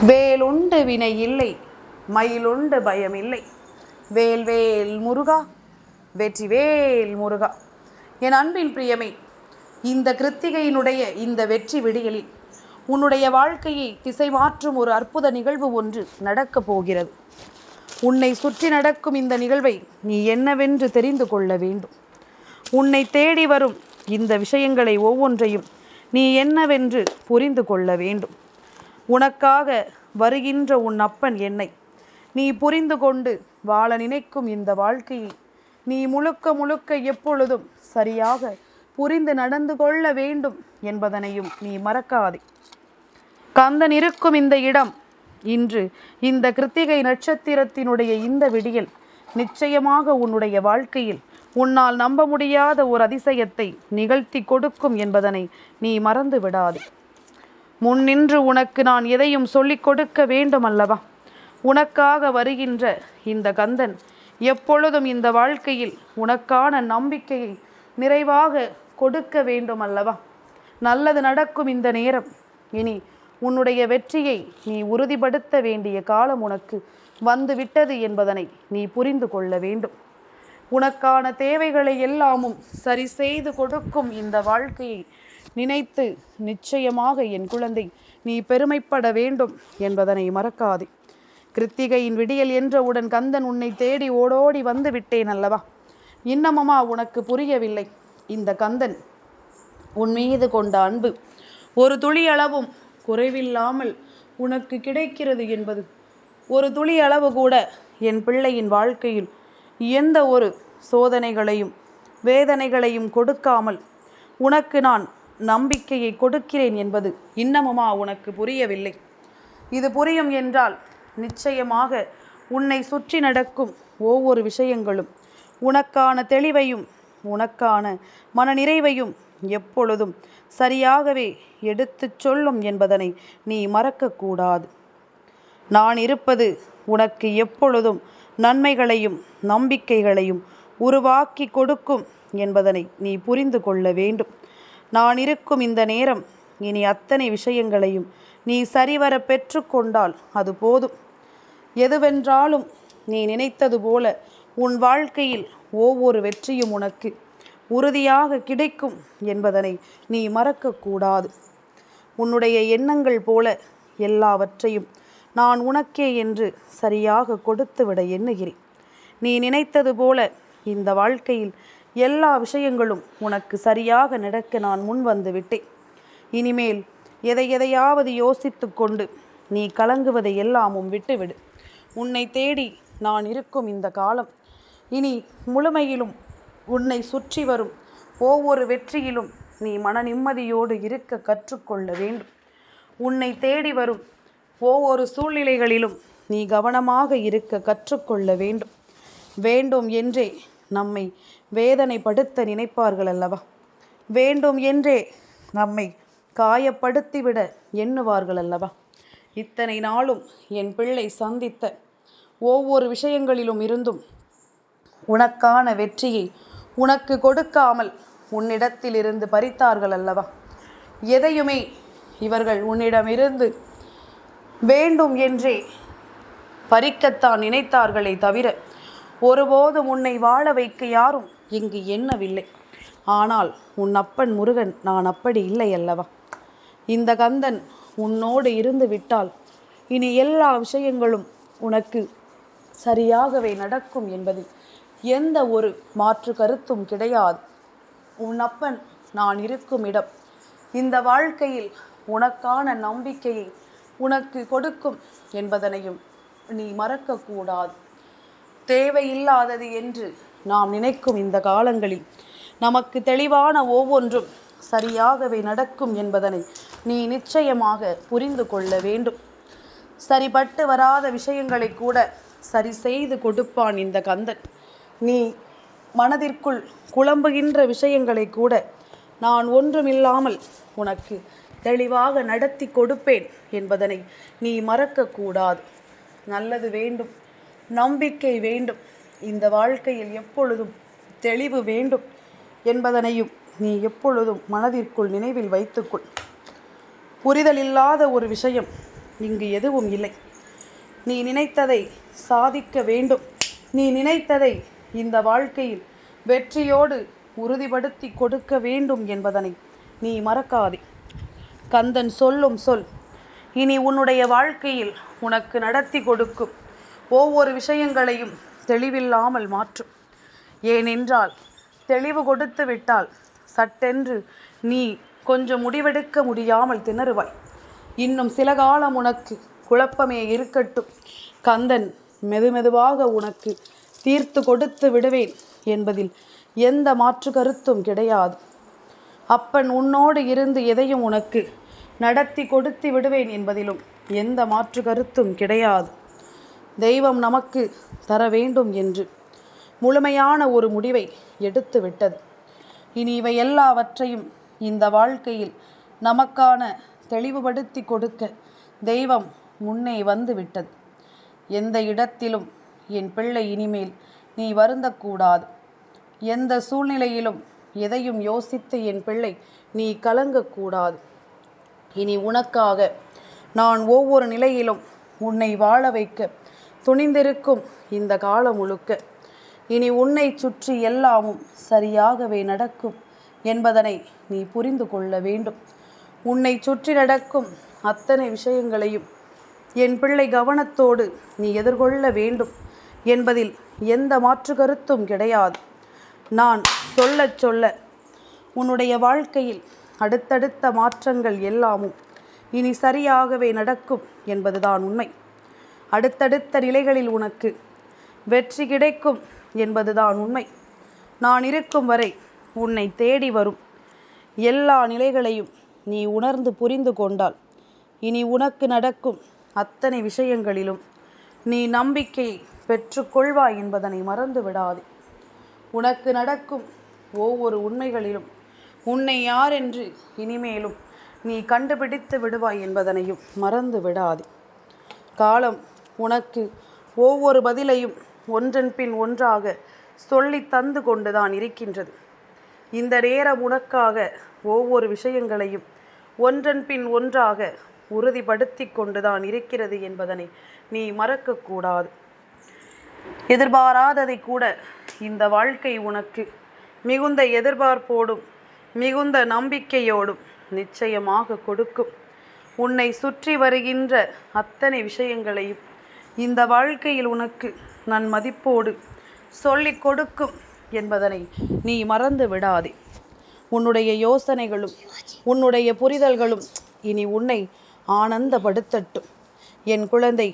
வேலுண்டு வினை இல்லை, மயிலுண்டு பயம் இல்லை. வேல் வேல் முருகா, வெற்றி வேல் முருகா. என் அன்பின் பிரியமே, இந்த கிருத்திகையினுடைய இந்த வெற்றி விடியலில் உன்னுடைய வாழ்க்கையை திசை மாற்றும் ஒரு அற்புத நிகழ்வு ஒன்று நடக்கப் போகிறது. உன்னை சுற்றி நடக்கும் இந்த நிகழ்வை நீ என்னவென்று தெரிந்து கொள்ள வேண்டும். உன்னை தேடி வரும் இந்த விஷயங்களை ஒவ்வொன்றையும் நீ என்னவென்று புரிந்து கொள்ள வேண்டும். உனக்காக வருகின்ற உன் அப்பன் என்னை நீ புரிந்து கொண்டு வாழ நினைக்கும் இந்த வாழ்க்கையை நீ முழுக்க முழுக்க எப்பொழுதும் சரியாக புரிந்து நடந்து கொள்ள வேண்டும் என்பதனையும் நீ மறக்காதே. கந்தன் இருக்கும் இந்த இடம் இன்று இந்த கிருத்திகை நட்சத்திரத்தினுடைய இந்த விடியல் நிச்சயமாக உன்னுடைய வாழ்க்கையில் உன்னால் நம்ப முடியாத ஒரு அதிசயத்தை நிகழ்த்தி கொடுக்கும் என்பதனை நீ மறந்து விடாதே. முன்னின்று உனக்கு நான் எதையும் சொல்லிக் கொடுக்க வேண்டும் அல்லவா? உனக்காக வருகின்ற இந்த கந்தன் எப்பொழுதும் இந்த வாழ்க்கையில் உனக்கான நம்பிக்கையை நிறைவாக கொடுக்க வேண்டும் அல்லவா? நல்லது நடக்கும் இந்த நேரம். இனி உன்னுடைய வெற்றியை நீ உறுதிப்படுத்த வேண்டிய காலம் உனக்கு வந்துவிட்டது என்பதனை நீ புரிந்து கொள்ள வேண்டும். உனக்கான தேவைகளை எல்லாமும் சரி செய்து கொடுக்கும் இந்த வாழ்க்கையை நினைத்து நிச்சயமாக என் குழந்தை நீ பெருமைப்பட வேண்டும் என்பதனை மறக்காதே. கிருத்திகையின் விடியல் என்றவுடன் கந்தன் உன்னை தேடி ஓடோடி வந்து விட்டேன் அல்லவா? இன்னமமா உனக்கு புரியவில்லை? இந்த கந்தன் உன் மீது கொண்ட அன்பு ஒரு துளி அளவும் குறைவில்லாமல் உனக்கு கிடைக்கிறது என்பது. ஒரு துளி அளவு கூட என் பிள்ளையின் வாழ்க்கையில் எந்த ஒரு சோதனைகளையும் வேதனைகளையும் கொடுக்காமல் உனக்கு நான் நம்பிக்கையை கொடுக்கிறேன் என்பது இன்னமுமா உனக்கு புரியவில்லை? இது புரியும் என்றால் நிச்சயமாக உன்னை சுற்றி நடக்கும் ஒவ்வொரு விஷயங்களும் உனக்கான தெளிவையும் உனக்கான மனநிறைவையும் எப்பொழுதும் சரியாகவே எடுத்துச் சொல்லும் என்பதனை நீ மறக்கக்கூடாது. நான் இருப்பது உனக்கு எப்பொழுதும் நன்மைகளையும் நம்பிக்கைகளையும் உருவாக்கி கொடுக்கும் என்பதனை நீ புரிந்து கொள்ள வேண்டும். நான் இருக்கும் இந்த நேரம் இனி அத்தனை விஷயங்களையும் நீ சரிவர பெற்றுக்கொண்டால் அது போதும். எதுவென்றாலும் நீ நினைத்தது போல உன் வாழ்க்கையில் ஒவ்வொரு வெற்றியும் உனக்கு உறுதியாக கிடைக்கும் என்பதனை நீ மறக்கக்கூடாது. உன்னுடைய எண்ணங்கள் போல எல்லாவற்றையும் நான் உனக்கே என்று சரியாக கொடுத்துவிட எண்ணுகிறேன். நீ நினைத்தது போல இந்த வாழ்க்கையில் எல்லா விஷயங்களும் உனக்கு சரியாக நடக்க நான் முன் வந்து விட்டேன். இனிமேல் எதையாவது யோசித்து கொண்டு நீ கலங்குவதை எல்லாமும் விட்டுவிடு. உன்னை தேடி நான் இருக்கும் இந்த காலம் இனி முழுமையிலும் உன்னை சுற்றி வரும் ஒவ்வொரு வெற்றியிலும் நீ மன நிம்மதியோடு இருக்க கற்றுக்கொள்ள வேண்டும். உன்னை தேடி வரும் ஒவ்வொரு சூழ்நிலைகளிலும் நீ கவனமாக இருக்க கற்றுக்கொள்ள வேண்டும். வேண்டும் என்றே நம்மை வேதனைப்படுத்த நினைப்பார்கள் அல்லவா? வேண்டும் என்றே நம்மை காயப்படுத்திவிட எண்ணுவார்கள் அல்லவா? இத்தனை நாளும் என் பிள்ளை சந்தித்த ஒவ்வொரு விஷயங்களிலும் இருந்தும் உனக்கான வெற்றியை உனக்கு கொடுக்காமல் உன்னிடத்திலிருந்து பறித்தார்கள் அல்லவா? எதையுமே இவர்கள் உன்னிடமிருந்து வேண்டும் என்றே பறிக்கத்தான் நினைத்தார்களே தவிர ஒருபோதும் உன்னை வாழ வைக்க யாரும் இங்கு எண்ணவில்லை. ஆனால் உன் அப்பன் முருகன் நான் அப்படி இல்லை அல்லவா? இந்த கந்தன் உன்னோடு இருந்து விட்டால் இனி எல்லா விஷயங்களும் உனக்கு சரியாகவே நடக்கும் என்பதில் எந்த ஒரு மாற்று கருத்தும் கிடையாது. உன் அப்பன் நான் இருக்கும் இடம் இந்த வாழ்க்கையில் உனக்கான நம்பிக்கையை உனக்கு கொடுக்கும் என்பதனையும் நீ மறக்கக்கூடாது. தேவையில்லாதது என்று நாம் நினைக்கும் இந்த காலங்களில் நமக்கு தெளிவான ஒவ்வொன்றும் சரியாகவே நடக்கும் என்பதனை நீ நிச்சயமாக புரிந்து கொள்ள வேண்டும். சரிபட்டு வராத விஷயங்களை கூட சரி செய்து கொடுப்பான் இந்த கந்தன். நீ மனதிற்குள் குழம்புகின்ற விஷயங்களை கூட நான் ஒன்றுமில்லாமல் உனக்கு தெளிவாக நடத்தி கொடுப்பேன் என்பதனை நீ மறக்கக்கூடாது. நல்லது வேண்டும், நம்பிக்கை வேண்டும், இந்த வாழ்க்கையில் எப்பொழுதும் தெளிவு வேண்டும் என்பதனையும் நீ எப்பொழுதும் மனதிற்குள் நினைவில் வைத்துக்கொள். புரிதல் இல்லாத ஒரு விஷயம் இங்கு எதுவும் இல்லை. நீ நினைத்ததை சாதிக்க வேண்டும். நீ நினைத்ததை இந்த வாழ்க்கையில் வெற்றியோடு உறுதிப்படுத்தி கொடுக்க வேண்டும் என்பதனை நீ மறக்காதே. கந்தன் சொல்லும் சொல் இனி உன்னுடைய வாழ்க்கையில் உனக்கு நடத்தி கொடுக்கும் ஒவ்வொரு விஷயங்களையும் தெளிவில்லாமல் மாற்றும். ஏனென்றால் தெளிவு கொடுத்து விட்டால் சட்டென்று நீ கொஞ்சம் முடிவெடுக்க முடியாமல் திணறுவாய். இன்னும் சில காலம் உனக்கு குழப்பமே இருக்கட்டும். கந்தன் மெதுமெதுவாக உனக்கு தீர்த்து கொடுத்து விடுவேன் என்பதில் எந்த மாற்று கருத்தும் கிடையாது. அப்பன் உன்னோடு இருந்து எதையும் உனக்கு நடத்தி கொடுத்து விடுவேன் என்பதிலும் எந்த மாற்று கருத்தும் கிடையாது. தெய்வம் நமக்கு தர வேண்டும் என்று முழுமையான ஒரு முடிவை எடுத்து விட்டது. இனி இவை எல்லாவற்றையும் இந்த வாழ்க்கையில் நமக்கான தெளிவுபடுத்தி கொடுக்க தெய்வம் முன்னே வந்து விட்டது. எந்த இடத்திலும் என் பிள்ளை இனிமேல் நீ வருந்தக்கூடாது. எந்த சூழ்நிலையிலும் எதையும் யோசித்து என் பிள்ளை நீ கலங்கக்கூடாது. இனி உனக்காக நான் ஒவ்வொரு நிலையிலும் உன்னை வாழ வைக்க துணிந்திருக்கும் இந்த காலம் முழுக்க இனி உன்னை சுற்றி எல்லாமும் சரியாகவே நடக்கும் என்பதனை நீ புரிந்து கொள்ள வேண்டும். உன்னை சுற்றி நடக்கும் அத்தனை விஷயங்களையும் என் பிள்ளை கவனத்தோடு நீ எதிர்கொள்ள வேண்டும் என்பதில் எந்த மாற்று கருத்தும் கிடையாது. நான் சொல்ல சொல்ல உன்னுடைய வாழ்க்கையில் அடுத்தடுத்த மாற்றங்கள் எல்லாமும் இனி சரியாகவே நடக்கும் என்பதுதான் உண்மை. அடுத்தடுத்த நிலைகளில் உனக்கு வெற்றி கிடைக்கும் என்பதுதான் உண்மை. நான் இருக்கும் வரை உன்னை தேடி வரும் எல்லா நிலைகளையும் நீ உணர்ந்து புரிந்து கொண்டால் இனி உனக்கு நடக்கும் அத்தனை விஷயங்களிலும் நீ நம்பிக்கையை பெற்றுக்கொள்வாய் என்பதனை மறந்து விடாதே. உனக்கு நடக்கும் ஒவ்வொரு உண்மைகளிலும் உன்னை யார் என்று இனிமேலும் நீ கண்டுபிடித்து விடுவாய் என்பதனையும் மறந்து விடாதே. காலம் உனக்கு ஒவ்வொரு பதிலையும் ஒன்றன் பின் ஒன்றாக சொல்லி தந்து கொண்டுதான் இருக்கின்றது. இந்த நேரம் உனக்காக ஒவ்வொரு விஷயங்களையும் ஒன்றன் பின் ஒன்றாக உறுதிப்படுத்தி கொண்டுதான் இருக்கிறது என்பதனை நீ மறக்கக்கூடாது. எதிர்பாராததை கூட இந்த வாழ்க்கை உனக்கு மிகுந்த எதிர்பார்ப்போடும் மிகுந்த நம்பிக்கையோடும் நிச்சயமாக கொடுக்கும். உன்னை சுற்றி வருகின்ற அத்தனை விஷயங்களையும் இந்த வாழ்க்கையில் உனக்கு நான் மதிப்போடு சொல்லிக் கொடுக்கும் என்பதனை நீ மறந்து விடாதே. உன்னுடைய யோசனைகளும் உன்னுடைய புரிதல்களும் இனி உன்னை ஆனந்தப்படுத்தட்டும். என் குழந்தை,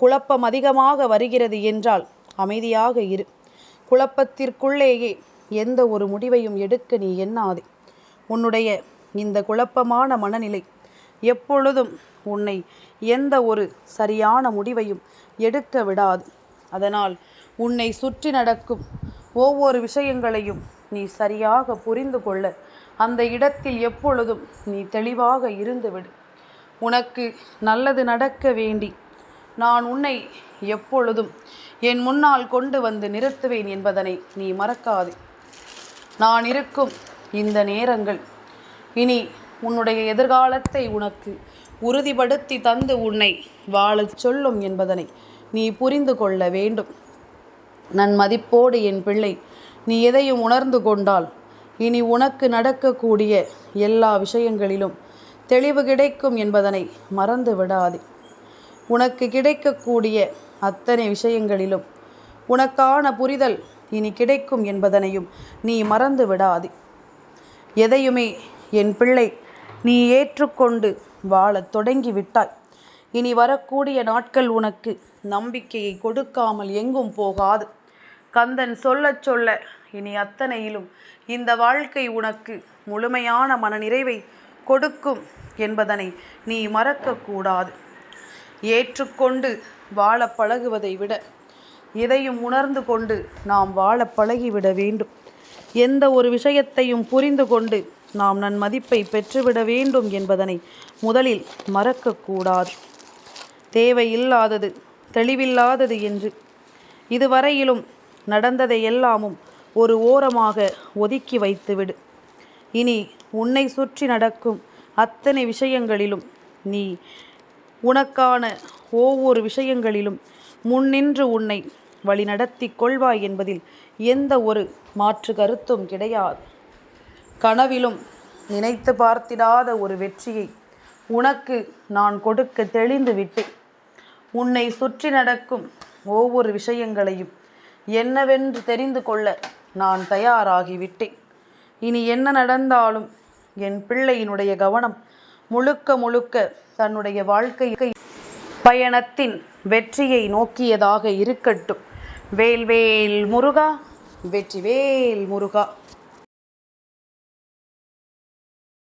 குழப்பம் அதிகமாக வருகிறது என்றால் அமைதியாக இரு. குழப்பத்திற்குள்ளேயே எந்த ஒரு முடிவையும் எடுக்க நீ எண்ணாதே. உன்னுடைய இந்த குழப்பமான மனநிலை எப்பொழுதும் உன்னை எந்த ஒரு சரியான முடிவையும் எடுக்க விடாது. அதனால் உன்னை சுற்றி நடக்கும் ஒவ்வொரு விஷயங்களையும் நீ சரியாக புரிந்து கொள்ள அந்த இடத்தில் எப்பொழுதும் நீ தெளிவாக இருந்துவிடு. உனக்கு நல்லது நடக்க வேண்டி நான் உன்னை எப்பொழுதும் என் முன்னால் கொண்டு வந்து நிறுத்துவேன் என்பதனை நீ மறக்காதே. நான் இருக்கும் இந்த நேரங்கள் இனி உன்னுடைய எதிர்காலத்தை உனக்கு உறுதிப்படுத்தி தந்து உன்னை வாழச் சொல்லும் என்பதனை நீ புரிந்து கொள்ள வேண்டும். நன் மதிப்போடு என் பிள்ளை நீ எதையும் உணர்ந்து கொண்டால் இனி உனக்கு நடக்கக்கூடிய எல்லா விஷயங்களிலும் தெளிவு கிடைக்கும் என்பதனை மறந்து விடாதே. உனக்கு கிடைக்கக்கூடிய அத்தனை விஷயங்களிலும் உனக்கான புரிதல் இனி கிடைக்கும் என்பதனையும் நீ மறந்து விடாதே. எதையுமே என் பிள்ளை நீ ஏற்றுக்கொண்டு வாழத் தொடங்கிவிட்டாய். இனி வரக்கூடிய நாட்கள் உனக்கு நம்பிக்கையை கொடுக்காமல் எங்கும் போகாது. கந்தன் சொல்ல சொல்ல இனி அத்தனையிலும் இந்த வாழ்க்கை உனக்கு முழுமையான மனநிறைவை கொடுக்கும் என்பதனை நீ மறக்கக்கூடாது. ஏற்றுக்கொண்டு வாழ பழகுவதை விட எதையும் உணர்ந்து கொண்டு நாம் வாழ பழகிவிட வேண்டும். எந்த ஒரு விஷயத்தையும் புரிந்து கொண்டு நாம் நன் மதிப்பை பெற்றுவிட வேண்டும் என்பதனை முதலில் மறக்கக்கூடாது. தேவையில்லாதது, தெளிவில்லாதது என்று இதுவரையிலும் நடந்ததை எல்லாமும் ஒரு ஓரமாக ஒதுக்கி வைத்துவிடு. இனி உன்னை சுற்றி நடக்கும் அத்தனை விஷயங்களிலும் நீ உனக்கான ஒவ்வொரு விஷயங்களிலும் முன்னின்று உன்னை வழிநடத்தி கொள்வாய் என்பதில் எந்த ஒரு மாற்று கருத்தும் கிடையாது. கனவிலும் நினைத்து பார்த்திடாத ஒரு வெற்றியை உனக்கு நான் கொடுக்க தெளிந்து விட்டேன். உன்னை சுற்றி நடக்கும் ஒவ்வொரு விஷயங்களையும் என்னவென்று தெரிந்து கொள்ள நான் தயாராகிவிட்டேன். இனி என்ன நடந்தாலும் என் பிள்ளையினுடைய கவனம் முழுக்க முழுக்க தன்னுடைய வாழ்க்கை பயணத்தின் வெற்றியை நோக்கியதாக இருக்கட்டும். வேல்வேல் முருகா, வெற்றிவேல் முருகா.